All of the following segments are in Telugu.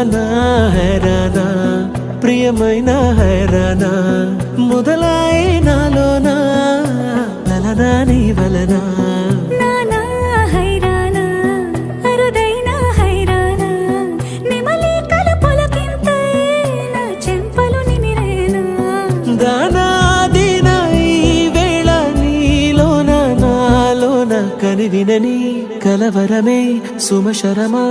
హైరానా హైరానా ప్రియమైన హైరానా మొదలై నాలోనా లలనా నీ వలనా నానా హైరానా అరుదైన హైరానా నిమలి కలుపులకింతై నా చెంపలు నిమిరేనా దానాదిన ఈ వేళ నీలోన నాలోన కనివినని కలవరమే సుమశరమా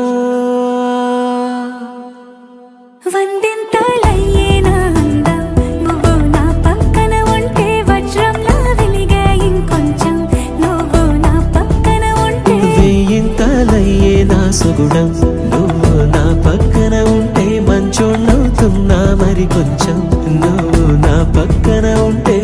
వందింతలయ్యేనా అందం నువ్వు నా పక్కన ఉంటే వజ్రంలా వెలిగే ఇంకొంచెం నువ్వు నా పక్కన ఉంటే వెయ్యింతలయ్యే నా సుగుణం నువ్వు నా పక్కన ఉంటే మంచోణ్ణవుతున్నా మరి కొంచెం నువ్వు నా పక్కన ఉంటే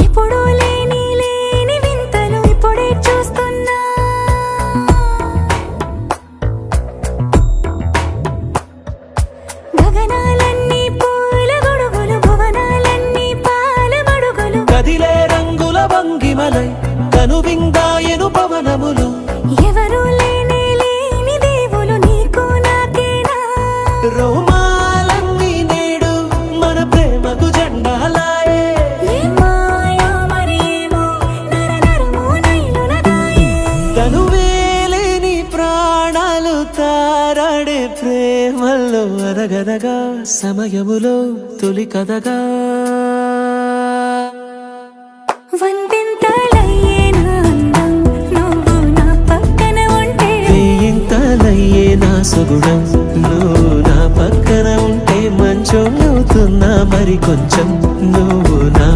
ఎప్పుడూ లేని వింతలు ఇప్పుడే చూస్తున్నా గగనాలన్నీ పూల గొడుగులు భువనాలన్నీ పాల మడుగులు కదిలే రంగుల భంగిమలై కనువిందాయను పవనములు ఎవరు లేని దేవులు నీకు నాకేనా రోమాలన్నీ నేడు మన ప్రేమకు జెండాలాయే మాయా మరేమో నరనరమో నైలునదాయే తనువేలేని ప్రాణాలు తారాడే ప్రేమల్లో అరగదగా సమయములో తొలి కదగా వందింతలయ్యేనా అందం నువ్వు నా పక్కన ఉంటే వెయ్యింతలయ్యే నా సుగుణం నువ్వు నా పక్కన ఉంటే మంచోణ్ణవుతున్నా మరి కొంచెం నువ్వు నా